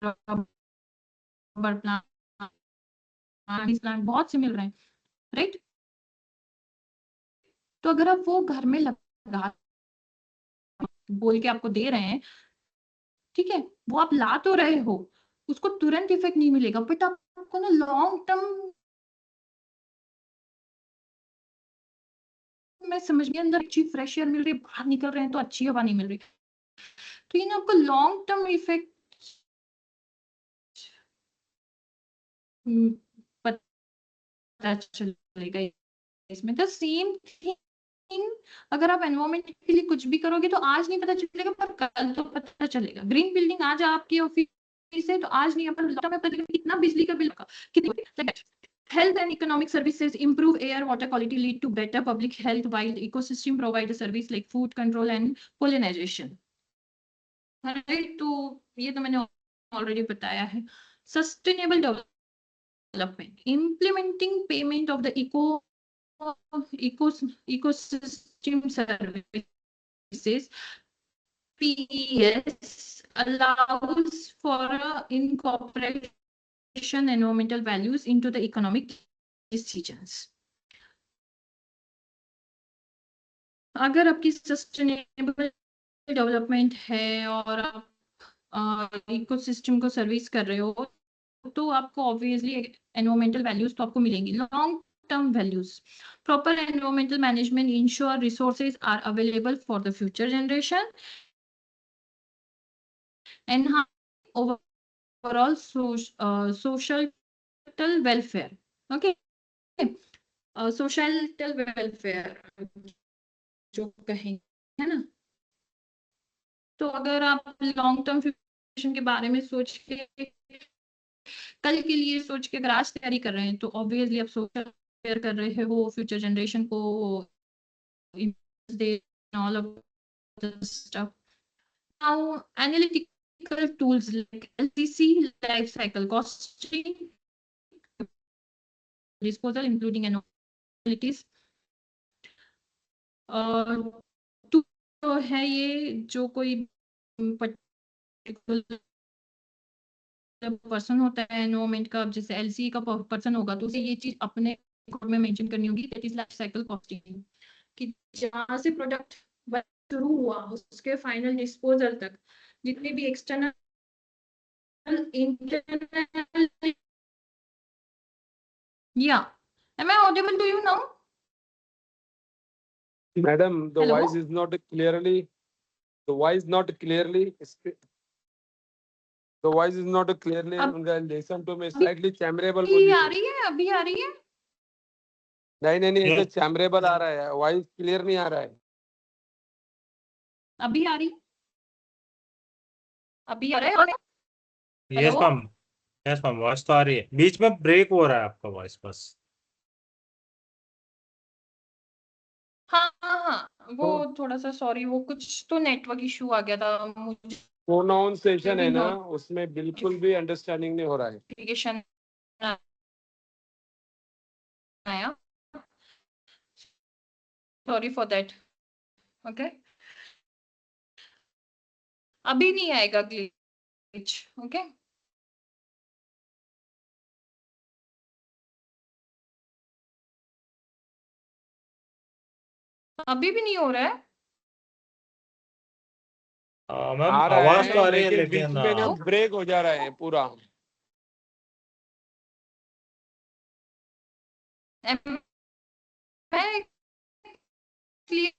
rubber plant, plant बहुत से मिल रहे हैं, राइट। तो अगर आप वो घर में लगा बोल के आपको दे रहे हैं, ठीक है, वो आप ला तो रहे हो, उसको तुरंत इफेक्ट नहीं मिलेगा, बट आपको ना लॉन्ग टर्म में समझ में अंदर अच्छी फ्रेश एयर मिल रही है, बाहर निकल रहे हैं तो अच्छी हवा नहीं मिल रही, तो ये ना आपको लॉन्ग टर्म इफेक्ट पता चलेगा इसमें। द सेम थिंग, अगर आप एनवायरमेंट के लिए कुछ भी करोगे तो आज नहीं पता चलेगा पर कल तो पता चलेगा। ग्रीन बिल्डिंग आज आपकी ऑफिस है तो आज नहीं, पर लॉन्ग टर्म में पता चलेगा कितना बिजली का बिल, कितनी। Health and economic services improve air water quality, lead to better public health, while the ecosystem provide a service like food control and pollination. Right? तो ये तो मैंने ऑलरेडी बताया है। Sustainable development, implementing payment of the ecosystem services, PES, allows for incorporation environmental values into the economic decisions. अगर आपकी sustainable development है और आप इकोसिस्टम को सर्विस कर रहे हो तो आपको ऑब्वियसली एनवायरमेंटल वैल्यूज तो आपको मिलेंगी, long term values. Proper environmental management ensure resources are available for the future generation and overall social welfare. Okay, social welfare जो कहेंगे, है ना। तो अगर आप लॉन्ग टर्म फ्यूचर के बारे में सोच के, कल के लिए सोच के अगर आज तैयारी कर रहे हैं तो ऑब्वियसली आप सोशल वेयर कर रहे हो, फ्यूचर जनरेशन को all of the stuff. Now analytical analytical tools like LCC, life cycle costing, disposal, including anomalies. तो है ये जो कोई पर्टिकुलर पर्सन होता है एनवायरमेंट का, जैसे एलसी का पर्सन होगा तो उसे ये चीज अपने रिकॉर्ड में मेंशन करनी होगी, that is life cycle costing, कि जहां से प्रोडक्ट शुरू हुआ उसके फाइनल डिस्पोजल तक जितने भी एक्सटर्नल इंटरनल, या am I audible to you now? Madam, the Hello? voice is not clearly. The voice not clearly. The voice is not clearly. Listen to me. Slightly chamberable. अभी आ रही है, अभी आ रही है, नहीं ऐसे Yes. chamberable आ रहा है. Voice clear नहीं आ रहा है. अभी आ रही, अभी आ रहा है. Yes Hello? Ma'am, yes ma'am, voice तो आ रही है, बीच में ब्रेक हो रहा है आपका वॉइस बस. हाँ हाँ हाँ, वो थोड़ा सा सॉरी, वो कुछ तो नेटवर्क इशू आ गया था, मुझे प्रोनाउंसिएशन है ना, उसमें बिल्कुल भी अंडरस्टैंडिंग नहीं हो रहा है. नोटिफिकेशन आया, सॉरी फॉर दैट. ओके, अभी नहीं आएगा ग्लिच. ओके, अभी भी नहीं हो रहा है. मैम आ रहा आवाज तो आ है रही है लेकिन बीच लेकिन में ना ब्रेक हो जा रहा है पूरा. Am I clear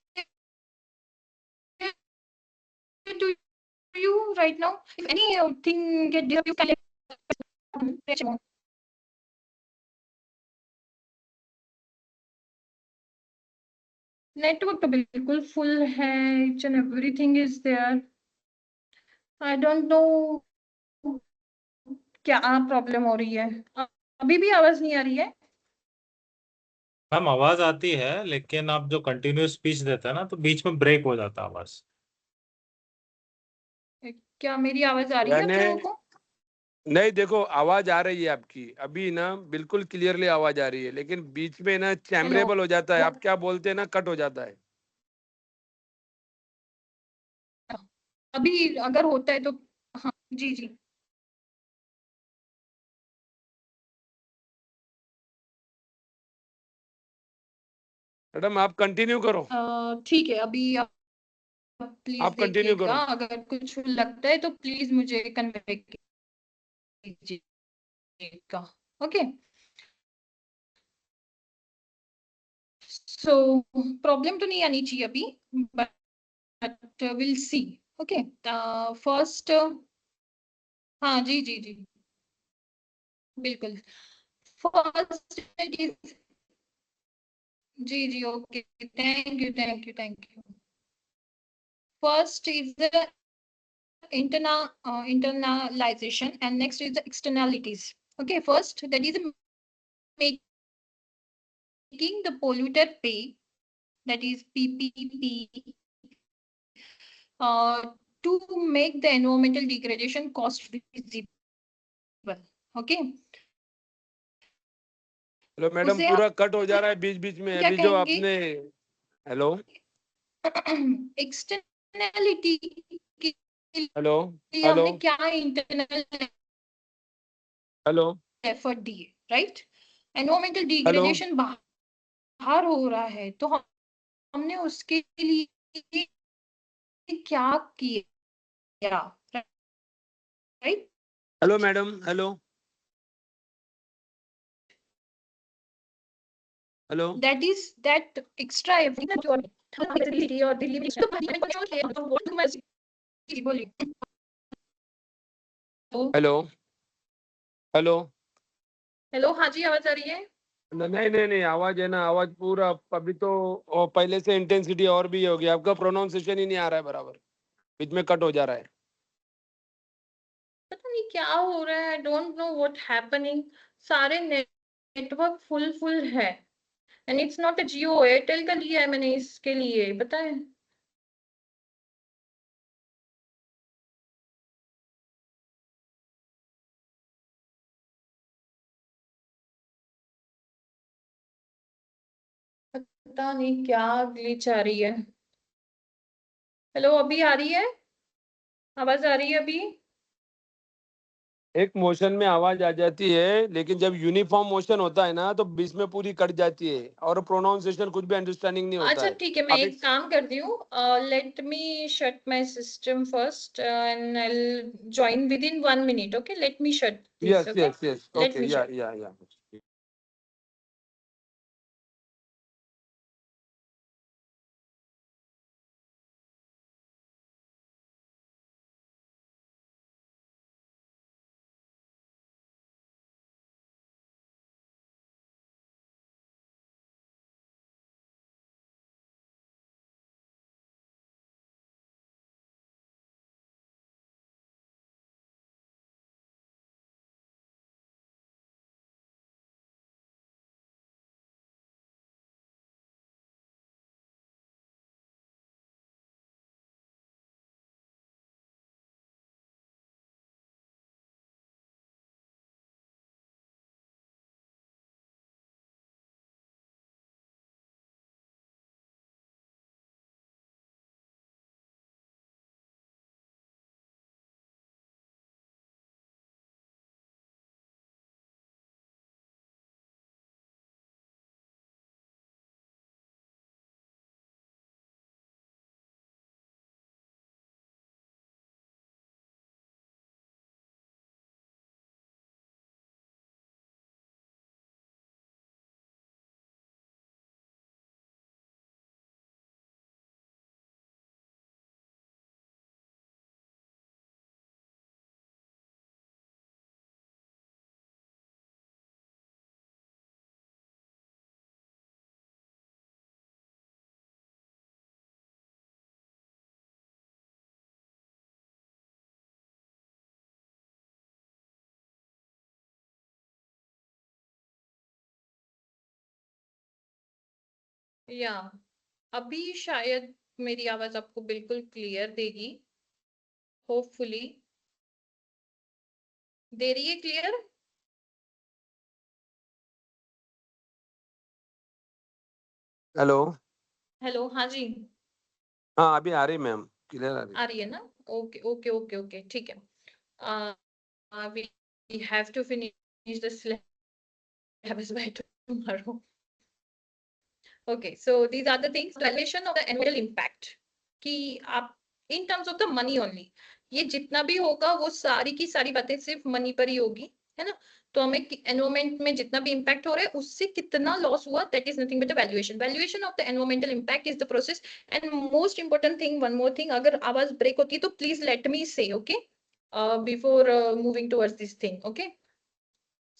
to you right now? If anything get disturbed, you can let me know. Network तो बिल्कुल फुल है, each and everything is there. I don't know क्या प्रॉब्लम हो रही है. अभी भी आवाज नहीं आ रही है. मैम आवाज आती है लेकिन आप जो कंटिन्यूस स्पीच देते हैं ना तो बीच में ब्रेक हो जाता है आवाज. क्या मेरी आवाज आ रही है आप लोगों को? नहीं देखो, आवाज आ रही है आपकी अभी ना, बिल्कुल क्लियरली आवाज आ रही है, लेकिन बीच में ना चैम्बरेबल हो जाता है. आप क्या बोलते हैं ना, कट हो जाता है. अभी अगर होता है तो हाँ जी जी. मैडम आप कंटिन्यू करो. ठीक है, अभी आप प्लीज आप कंटिन्यू देखिएगा, करो. अगर कुछ लगता है तो प्लीज मुझे कन्वे कीजिएगा. ओके, सो प्रॉब्लम तो नहीं आनी चाहिए अभी, but will see. Okay, first, हाँ जी जी जी बिल्कुल. फर्स्ट इज, जी जी okay, thank you thank you thank you. First is the internalization and next is the externalities. Okay, first that is making the polluter pay, that is PPP, to make the environmental degradation cost visible. Okay. Hello madam, पूरा cut हो जा रहा है बीच बीच में. क्या अभी जो कहेंगे? आपने हेलो एक्सटर्नलिटी हेलो हेलो हमने क्या इंटरनल हेलो एफर्ट दिए, राइट? एनवायरमेंटल हेलो डिग्रेडेशन बाहर हो रहा है तो हमने उसके लिए क्या किया, right? Hello madam, hello hello That is that extra effort or flexibility or delivery. बोलिए. Hello hello. हेलो, हाँ जी, आवाज आ रही है? नहीं आवाज है ना, आवाज पूरा अभी तो पहले से इंटेंसिटी और भी हो गया. आपका प्रोनाउंसिएशन ही नहीं आ रहा है बराबर, बीच में कट हो जा रहा है. पता नहीं क्या हो रहा है, डोंट नो व्हाट हैपनिंग. सारे नेटवर्क फुल है and it's not a Jio, Airtel का लिया है मैंने इसके लिए, पता है. पता नहीं क्या ग्लिच आ रही है। हेलो, अभी आ रही है? आवाज आ रही है अभी? एक मोशन में आवाज आ जाती है, लेकिन जब यूनिफॉर्म मोशन होता है ना तो बीच में पूरी कट जाती है और प्रोनाउंसिएशन कुछ भी अंडरस्टैंडिंग नहीं होता अच्छा है। ठीक है, मैं आप एक काम करती हूँ, let me shut my system first and I will join with in 1 minute. Okay, let me shut this. Yes okay, yes yes, let okay, me shut. Yeah yeah अभी शायद मेरी आवाज आपको बिल्कुल क्लियर देगी, होपफुली दे रही है clear? Hello. Hello, हाँ जी, हाँ, अभी आ रही मैम, क्लियर आ रही। आ रही है ना? ओके ओके ओके ओके, ठीक है. We have to finish the syllabus by tomorrow. Okay, so these are the things. Valuation of the environmental impact कि आप in terms of the money only, ये जितना भी होगा वो सारी की सारी बातें सिर्फ मनी पर ही होगी, है ना? तो हमें एनवायरमेंट में जितना भी इम्पैक्ट हो रहा है उससे कितना लॉस हुआ, that is nothing but valuation of the environmental impact is the process. And most important thing, one more thing, अगर आवाज ब्रेक होती है तो प्लीज लेट मी से, okay, before moving towards this thing. Okay,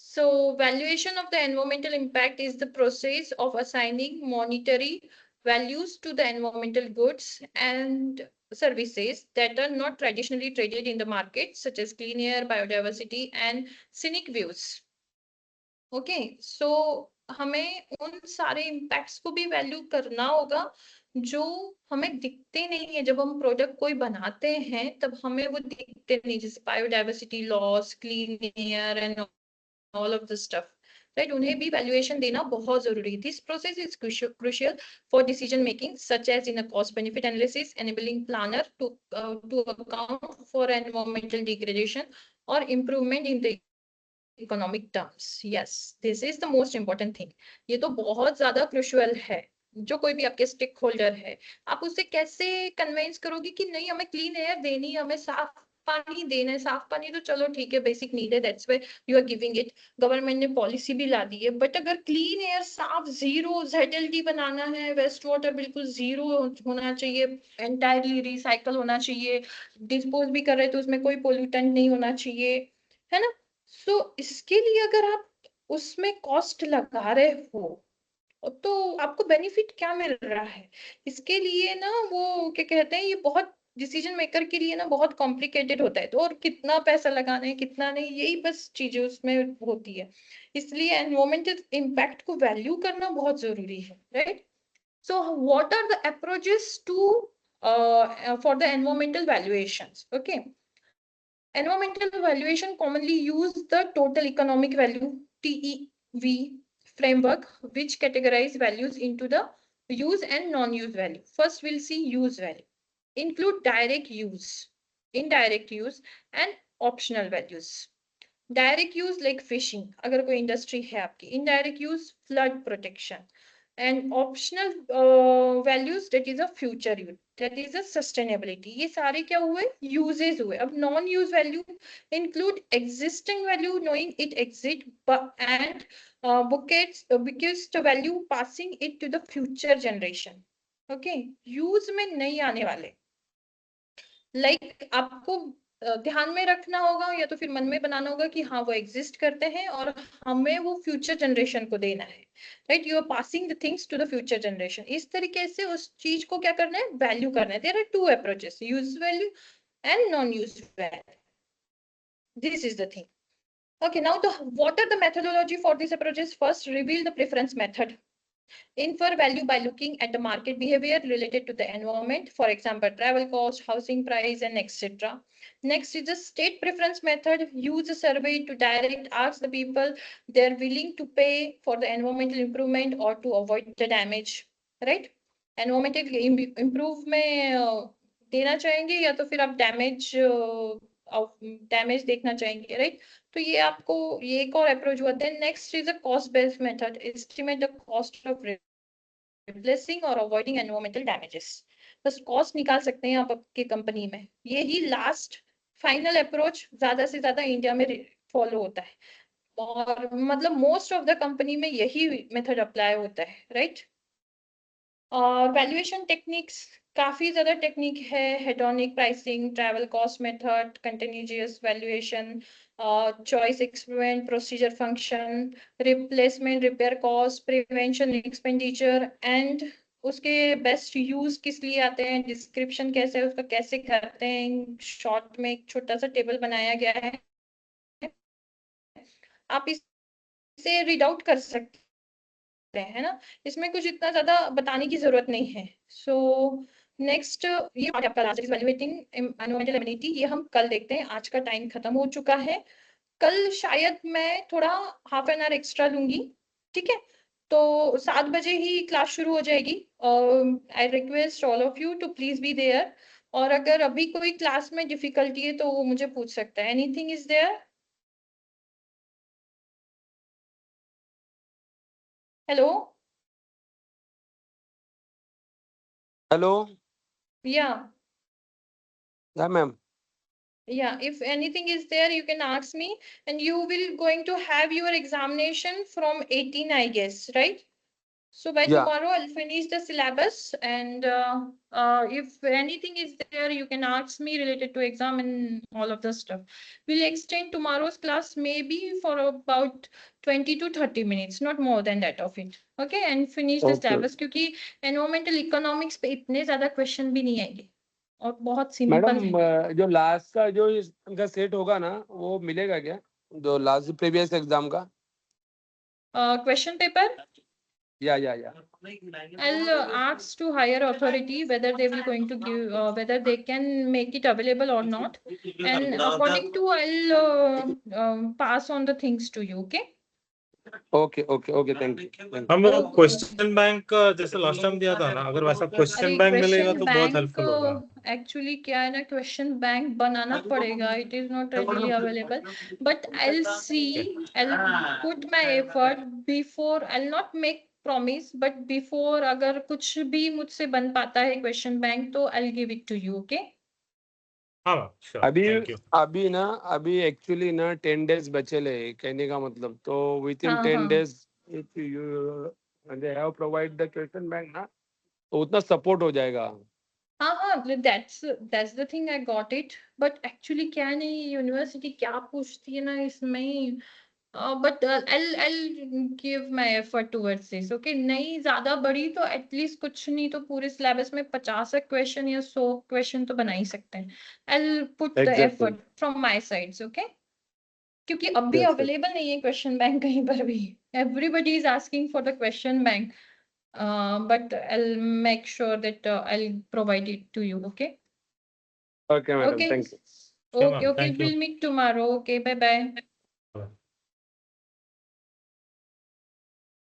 so valuation of the environmental impact is the process of assigning monetary values to the environmental goods and services that are not traditionally traded in the market, such as clean air, biodiversity, and scenic views. Okay, so हमें उन सारे impacts को भी value करना होगा जो हमें दिखते नहीं है. जब हम प्रोडक्ट कोई बनाते हैं तब हमें वो दिखते नहीं, जैसे biodiversity loss, clean air and all of this stuff, right? उन्हें भी valuation देना बहुत जरूरी है. This process is crucial for decision making, such as in a cost benefit analysis, enabling planner to account for environmental degradation or improvement in the economic terms. Yes, this is the most important thing. ये तो बहुत ज्यादा crucial है. जो कोई भी आपके stake holder है, आप उससे कैसे कन्विंस करोगे कि नहीं हमें क्लीन एयर देनी, हमें साफ पानी देना है. साफ पानी तो चलो ठीक है, बेसिक नीड है, that's why you are giving it. Government ने पॉलिसी भी ला दी है, बट अगर क्लीन एयर साफ जीरो ZLD बनाना है, वेस्ट वाटर बिल्कुल जीरो होना चाहिए, एंटायरली रिसाइकल होना चाहिए, डिस्पोज भी कर रहे तो उसमें कोई पोल्यूटेंट नहीं होना चाहिए, है ना? सो इसके लिए अगर आप उसमें कॉस्ट लगा रहे हो तो आपको बेनिफिट क्या मिल रहा है? इसके लिए ना वो क्या कहते हैं, ये बहुत डिसीजन मेकर के लिए ना बहुत कॉम्प्लिकेटेड होता है. तो और कितना पैसा लगाना है कितना नहीं, यही बस चीजें उसमें होती है. इसलिए एनवायरमेंटल इम्पैक्ट को वैल्यू करना बहुत जरूरी है, right? So what are the approaches to for the environmental valuations? Okay, environmental valuation commonly use the total economic value, TEV, framework which categorize values into the use and non-use value. First, we'll see use value. Include direct use, indirect use, and optional values. Direct use like fishing, अगर कोई industry है आपकी. Indirect use, flood protection. And optional values, that is a future use, that is a sustainability. ये सारे क्या हुए? Uses हुए. अब non-use value include existing value, knowing it exists, and buckets value, passing it to the future generation. Okay, use में नहीं आने वाले. Like आपको ध्यान में रखना होगा या तो फिर मन में बनाना होगा कि हाँ वो एग्जिस्ट करते हैं और हमें वो फ्यूचर जनरेशन को देना है, right? You are passing the things to the future generation. इस तरीके से उस चीज को क्या करना है? वैल्यू करना है. There are two approaches, use value and non use value. This is the thing. Okay, now what are the methodology for these approaches? First, reveal the preference method. Infer value by looking at the market behavior related to the environment, for example, travel cost, housing price, and etc. Next is the state preference method. Use a survey to direct ask the people they're willing to pay for the environmental improvement or to avoid the damage, right? Environmental improve में देना चाहेंगे या तो फिर आप damage देखना चाहेंगे, right? तो ये आपको ये एक और अप्रोच हुआ. Then next is a cost based method. Estimate the cost of replacing और अवॉइडिंग एनवायरमेंटल डैमेजेस. बस कॉस्ट निकाल सकते हैं आप आपके कंपनी में. ये ही लास्ट फाइनल अप्रोच ज्यादा से ज्यादा इंडिया में फॉलो होता है और मतलब मोस्ट ऑफ द कंपनी में यही मेथड अप्लाई होता है, राइट? और वैल्यूएशन टेक्निक्स काफी ज्यादा टेक्निक है. Hedonic pricing, travel cost method, continuous valuation, choice experiment, procedure function, replacement repair cost, prevention expenditure, and उसके बेस्ट यूज किस लिए आते हैं, डिस्क्रिप्शन कैसे है उसका, कैसे करते हैं. शॉर्ट में एक छोटा सा टेबल बनाया गया है, आप इसे रीड आउट कर सकते हैं, है ना? इसमें कुछ इतना ज्यादा बताने की जरूरत नहीं है. सो नेक्स्ट ये आपका लास्ट इवैल्यूएटिंग एनवायरमेंटल एमिनिटी, ये हम कल देखते हैं. आज का टाइम खत्म हो चुका है. कल शायद मैं थोड़ा हाफ एन आवर एक्स्ट्रा लूंगी, ठीक है? तो 7 बजे ही क्लास शुरू हो जाएगी. I request all of you to please be there. और अगर अभी कोई क्लास में डिफिकल्टी है तो वो मुझे पूछ सकता है. Anything is there? Hello hello. Yeah ma'am. Yeah, if anything is there, you can ask me, and you will going to have your examination from 18, I guess, right? So by Yeah. tomorrow, I'll finish the syllabus, and if anything is there, you can ask me related to exam and all of the stuff. We'll extend tomorrow's class maybe for about 20 to 30 minutes, not more than that of it. Okay, and finish the Okay. syllabus क्योंकि environmental economics पे इतने ज़्यादा question भी नहीं आएंगे और बहुत simple madam है. जो लास्ट का जो इनका सेट होगा ना वो मिलेगा क्या, जो लास्ट प्रीवियस एग्जाम का? Question paper, या I'll ask to higher authority whether they will going to give, whether they can make it available or not, and according to I'll pass on the things to you. Okay. Okay okay okay. Thank you. हम वो question bank जैसे last time दिया था ना, अगर वैसा question bank मिलेगा तो बहुत हेल्पफुल होगा. एक्चुअली क्या है ना, क्वेश्चन बैंक बनाना पड़ेगा. It is not readily available, but I'll see, I'll put my effort before. I'll not make promise, but before अगर कुछ भी मुझसे बन पाता है क्वेश्चन बैंक तो I'll give it to you. Okay. हाँ sure. Thank you. अभी एक्चुअली ना 10 days बचे ले, कहने का मतलब. तो with in 10 days if you they have provide the question bank ना, तो उतना सपोर्ट हो जाएगा. हाँ, that's the thing. I got it, but actually क्या नहीं, यूनिवर्सिटी क्या पूछती है ना इसमें. But I'll give my effort towards this. Okay, नहीं ज्यादा बड़ी तो एटलीस्ट कुछ नहीं तो पूरे सिलेबस में 50 क्वेश्चन या 100 क्वेश्चन तो बना ही सकते हैं. I'll put the effort from my sides. Okay, क्योंकि अभी अवेलेबल नहीं है क्वेश्चन बैंक कहीं पर भी. Everybody is asking for the question bank, but I'll make sure that I'll provide it to you. Okay. Okay, madam. Okay. Thank you. Okay. Thank you. We'll meet tomorrow. Okay. Bye bye.